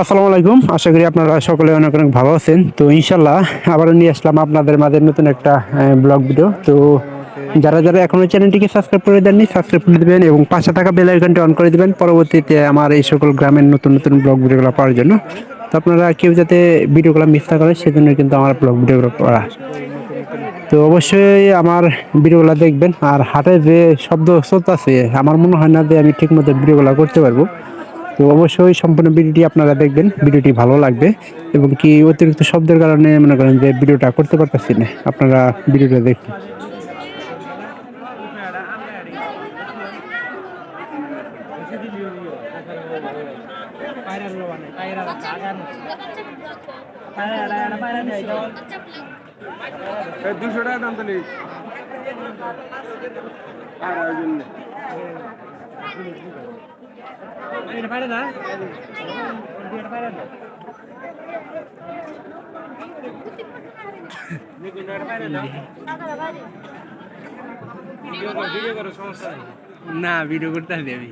আসসালামু আলাইকুম। আশা করি আপনারা সকলে অনেক অনেক ভালো আছেন। তো ইনশাল্লাহ আবারও নিয়ে আসলাম আপনাদের মাঝে নতুন একটা ব্লগ ভিডিও। তো যারা যারা এখনো চ্যানেলটিকে সাবস্ক্রাইব করে দেননি সাবস্ক্রাইব করে দেবেন এবং পাশে থাকা বেল আইকনটি অন করে দেবেন পরবর্তীতে আমার এই সকল গ্রামের নতুন নতুন ব্লগ ভিডিওগুলো পাওয়ার জন্য। তো আপনারা কেউ যাতে ভিডিওগুলো মিস না করে সেজন্য কিন্তু আমার ব্লগ ভিডিওগুলো করা। তো অবশ্যই আমার ভিডিওগুলো দেখবেন। আর হাটে যে শব্দ চলতেছে আমার মনে হয় না যে আমি ঠিকমতো ভিডিওগুলো করতে পারবো। তো অবশ্যই সম্পূর্ণ ভিডিওটি আপনারা দেখবেন, ভিডিওটি ভালো লাগবে এবং কি অতিরিক্ত শব্দের কারণে মনে করেন যে ভিডিওটা করতে পারতেছি না, আপনারা ভিডিওটা দেখুন। দুশো টাকা দাম তো নেই। না ভিডিও করতে হবে আমি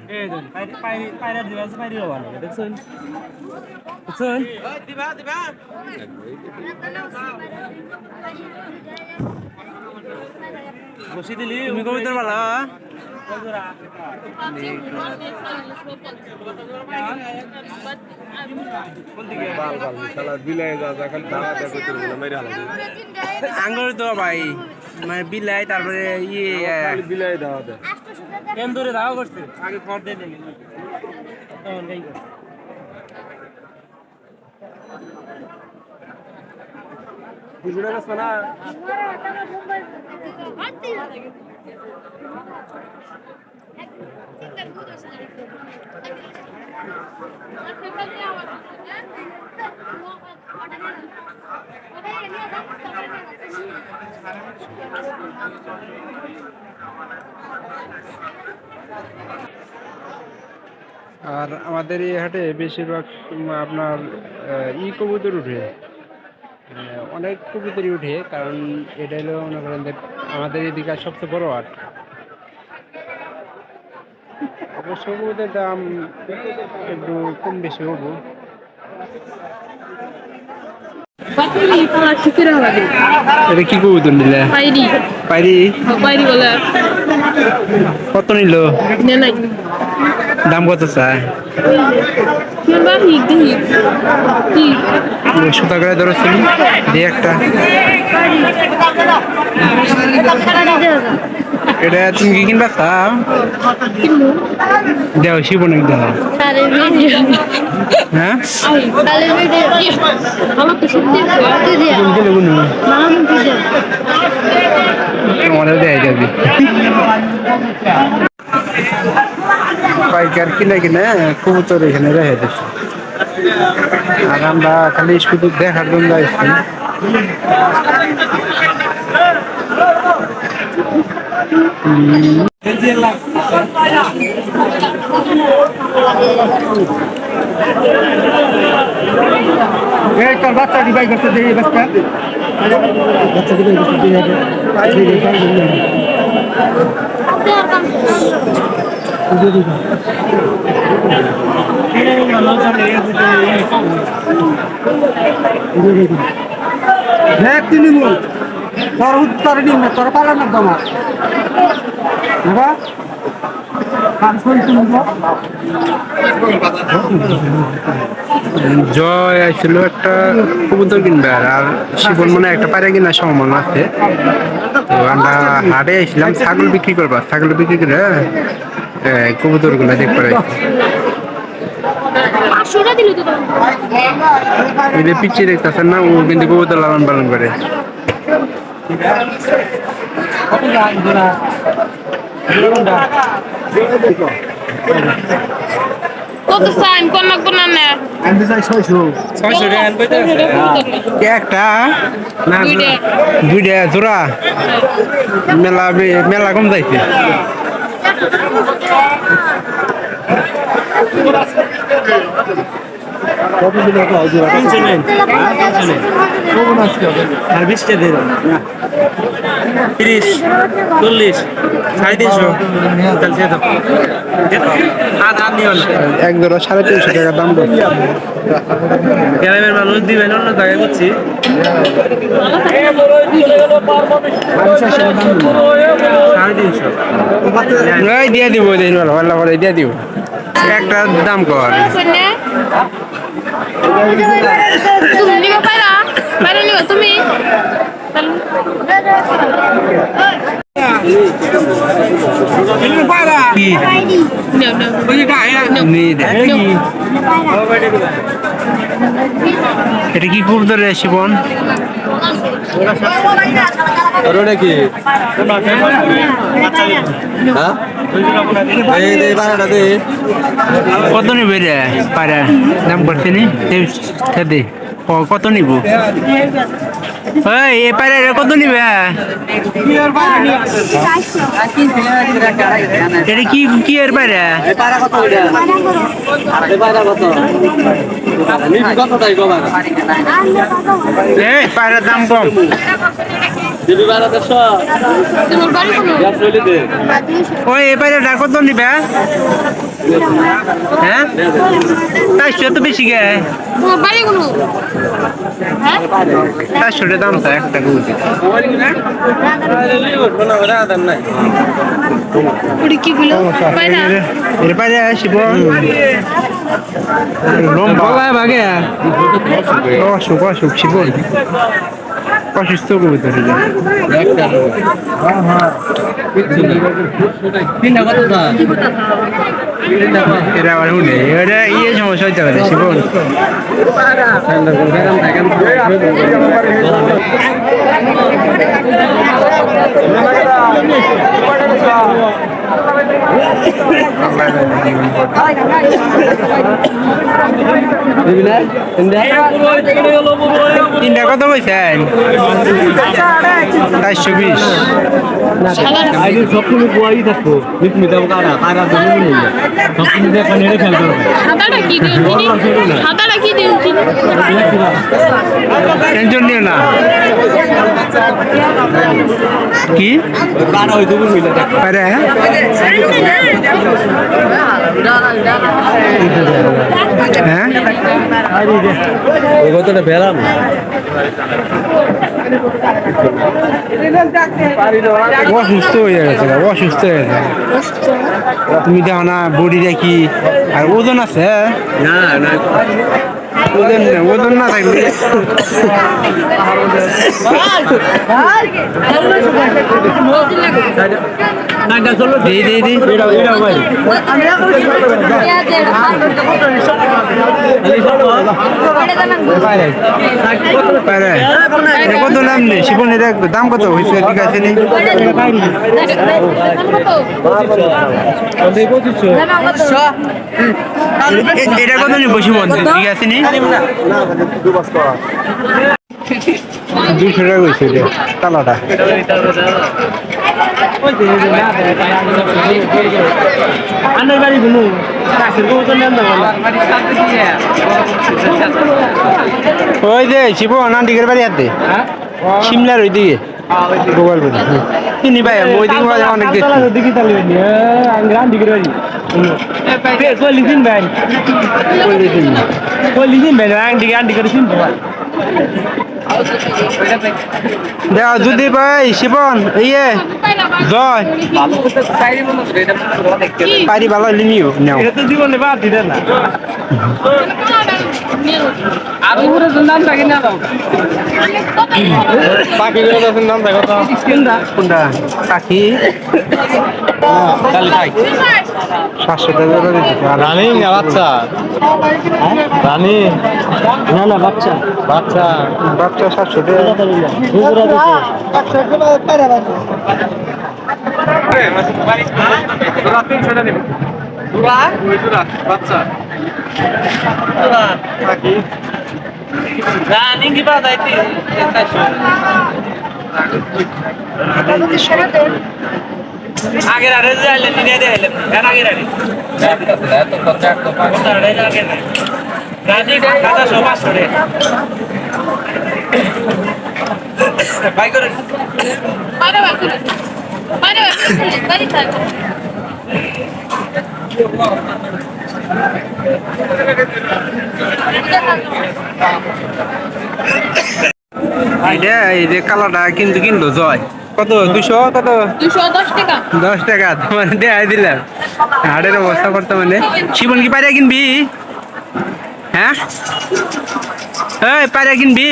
বসে দিলি তুমি কবিতার ভালো আঙ্গুর তো ভাই মানে বিলাই তারপরে বিলাই দেওয়া দেয় কেন ধরে দাও করছে আগে খড় দিয়ে দিন তখন গাই দুশো টাকা শোনা আর আমাদের এই হাটে বেশিরভাগ আপনার কবুতর উঠে, অনেক কবুতরই উঠে, কারণ এটা হলো মনে করেন যে আমাদের এদিকে সবচেয়ে বড় হাট। অবশ্য কবুতরের দাম একটু কম বেশি হবো। এটা কি কবুতর নিলে? পাইরি কত নিল? দাম কত চায়? সুতা করে ধরেছিল দিয়ে একটা। এটা তুমি কি কিনবা চাও? দেও শিবনিক দেও। হ্যাঁ তোমাদের দেয় যাবি পাইকার কিনে কিনে কবুতর এখানে রেখে দিচ্ছে। আর আমরা খালি শুধু দেখার জন্য আসছি। বাচ্চা ডিভাই করতে দেরি বাচ্চা ডিভাই জয় আসছিল একটা কবুতর কিনবে আর শিবন মনে একটা পায়রা কিনার সম্ভাবনা আছে। তো আমরা হাটে আসছিলাম ছাগল বিক্রি করবা, ছাগল বিক্রি করে কবুতর গুলা দেখতে পারি। পিছিয়ে দেখতেছেন না, ও কিন্তু কবুতর লালন পালন করে। কত সাইন কোন না কোন না আমি চাই 600 টাকা আনতে আছে একটা না দুইটা জোড়া মেলা মেলা কম যাইছে। কত দিন আগে আইছে 300 নেন 300 নেন কোন আছে আর 20 টা দেন 30 40 350 তাহলে দাও আদান দিও না এক জোড়া 350 টাকা দাম বলছে। গ্রামের মানুষ দিবেন অন্য জায়গায় করছি এই দিয়ে দিব দিন ভালো করে দিয়ে দিব একটা দাম কর শুনে তুমি নিবা পারা পারা নিবা তুমি কি নাও নাও নি দে এটা কি করতে রে শিবন ওটা কি হ্যাঁ এই দে বারাটা দে কত নিবে রে পারা দাম করতে নি দে কত নিব এই পারা কত নিবে এটা কি কি এর পারা পারা কত ওইটা পারা কত নিবি কত তাই গো বাবা এই পায়রার দাম কম দিবি বারা 100 তোমার বাড়ি কোন গ্যাস লইলি দে ওই এই পায়রাটা কত নিবে হ্যাঁ তাই তো বেশি গে তোমার বাড়ি কোন হ্যাঁ 400 দাম তো একটা গুটি পুরি কি গুলো পায়রা এর পায়রা আসিব লম্বা ভাগে অসুখ অসুখ শিব অসুস্থ কবিতা এরা আবার শুনে এরা ইয়ে সমস্যা হইতে পারে শিবন তিনটা কত কইছেন 420 আইডি সবকিছু বুয়াই থাকতো মিটমি দাও কারা তারা জমি নেই সবকিছু দেখো নেড়ে খেলতে হবে হাতাটা কি দিন হাতাটা কি দিন টেনশন নিও না কি কারা হই দুপুর মিলে দেখ পারে হ্যাঁ ওই কতটা বেলাম অসুস্থ হয়ে গেছে অসুস্থ হয়ে গেছে তুমি দেখো না বডি দেখি আর ওজন আছে না না ওজন না থাকলে দেই দেই দেই পারে কত নাম নেই শিবনের দাম কত হয়েছে ঠিক আছে নি এটা কত নিব শিবন ঠিক আছে নি 200 টাকা হয়েছে এটা তালাটা আন্নার বাড়ি গুলো ওই যে শিবন আন্টিকের বাড়ি হাতে সিমলার ওই দিকে গোপালপুর চিনি ভাই ওই দিকে অনেক দেখছি দিকে তাহলে আন্টিকের বাড়ি লিখিন ভাই লিখিন ভাই আন্টিকের চিনতে দেখো যদি ভাই শিবন ইয়ে জয় পারি ভালো লিনিও নাও এটা তো জীবনে বাদ দিতে না আরো পুরো নাম থাকে না দাও বাকি গুলো আছে নাম দেখো তো কোনটা পাখি কালি ভাই 700 টাকা করে দিতে রানী না বাচ্চা রানী না না বাচ্চা বাচ্চা বাচ্চা 700 টাকা দুপুরা দিছে তোরা 300 টাকা দিবি তোরা বাচ্চা বাকি রানী কি বাদ আইতি আগের আরে যাইলে নিয়ে দেইলে এর আগের আরে এত খরচা তো রানী কাটা সব আসরে বাইরে বাইরে বাইরে বাইরে থাক এইটা এই যে কালাটা কিন্তু কিনলো জয় কত 200 কত 210 টাকা 10 টাকা তোমার দেখাই দিলাম হাটের অবস্থা বর্তমানে শিবন কি পায়রা কিনবি হ্যাঁ এই পায়রা কিনবি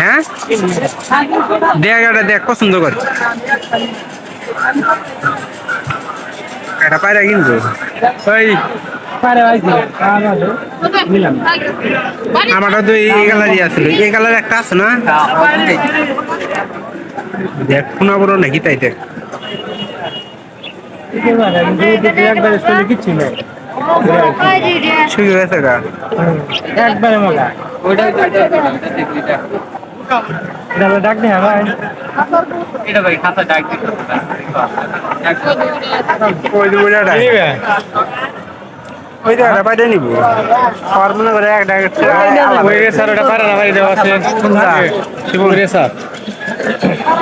হ্যাঁ দেখ এটা দেখ পছন্দ কর এটা পায়রা কিনবো ওই আমারটা তো এই কালারই আসলে এই কালার একটা আছে না দেখ শোনা বড় নাকি তাই দেখ শুয়ে গেছে গা একবারে মজা ডাক দে ভাই এটা ভাই খাতা ডাক দিতে ওই যে ওইটা ওই জায়গাটা বাইরে নিব আর মনে করে একটা ওই রেসার ওটা পারে না ভাই দেওয়া আছে শিবন রেসার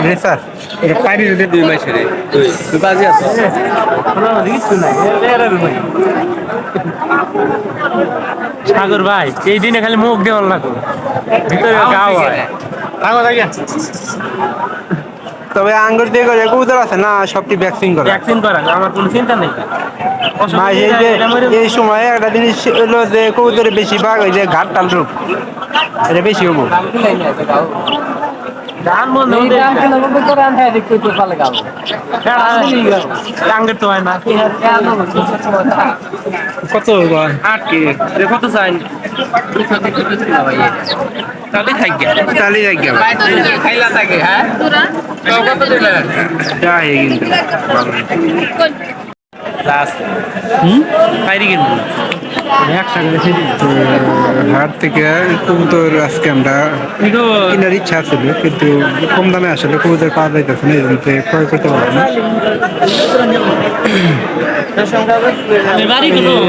রেসার এটা পাইরি যদি দুই মাস রে তুই বাজি আছে সাগর ভাই এই দিনে খালি মুখ দেওয়ার লাগো ভিতরে গাও হয় তবে আঙ্গুর দিয়ে করে কবুতর আছে না সবটি ভ্যাকসিন করে ভ্যাকসিন করা আমার কোনো চিন্তা নেই ভাই এই যে এই সময় একটা জিনিস হলো যে কবুতরের বেশিরভাগ ওই যে ঘাট টাল রোগ এটা বেশি হবো গান মনে টাঙ্গের তো হয় না কত 8 কে কত চাই তাহলে থাকি তাহলে যাই গেল খাইলা থাকে হ্যাঁ তোরা কত দিলেন যাই কিন্তু পাইরি কিন্তু হাট থেকে কবুতর আজকে আমরা কেনার ইচ্ছা ছিল কিন্তু কম দামে আসলে কবুতর পাওয়া যাইতেছে না এই জন্য ক্রয় করতে পারলাম না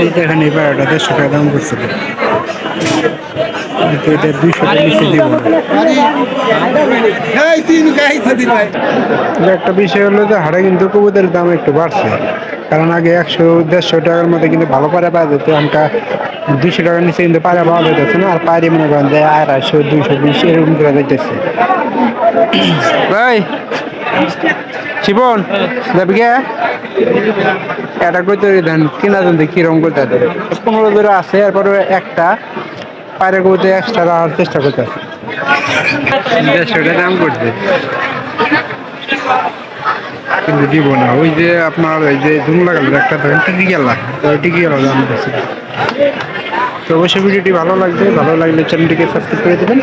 এই দেখেন এই পায়রাটা 150 টাকা দাম করছিল কিন্তু এটা 200 টাকা নিচে দিব একটা বিষয় হলো যে হাটে কিন্তু কবুতরের দাম একটু বাড়ছে কারণ আগে 100-150 টাকার মধ্যে কিন্তু ভালো পায়রা পাওয়া যেত আমরা 200 টাকার নিচে কিন্তু পায়রা পাওয়া যাইতেছে না আর পায়রি মনে করেন যে 250-220 এরকম করে যাইতেছে ভাই শিবন যাবি কে এটা কইতে দেন কিনা দেন কিরকম করতে 15 জোড়া আছে এরপরে একটা পায়রা কবুতর এক্সট্রা রাখার চেষ্টা করতে 150 টাকা দাম করছে কিন্তু দিব না ওই যে আপনার ওই যে জুম লাগালো একটা ধরেন টিকি গেলা টিকি গেল দাম দিচ্ছে তো অবশ্যই ভিডিওটি ভালো লাগলে চ্যানেলটিকে সাবস্ক্রাইব করে দেবেন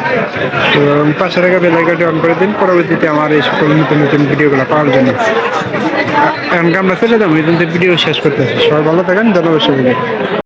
তো পাশে থাকা বেল আইকনটি অন করে দিন পরবর্তীতে আমার এই সকল নতুন ভিডিওগুলো পাওয়ার জন্য এখন আমরা চলে যাবো এই ভিডিও শেষ করতেছি সবাই ভালো থাকেন ধন্যবাদ সবাইকে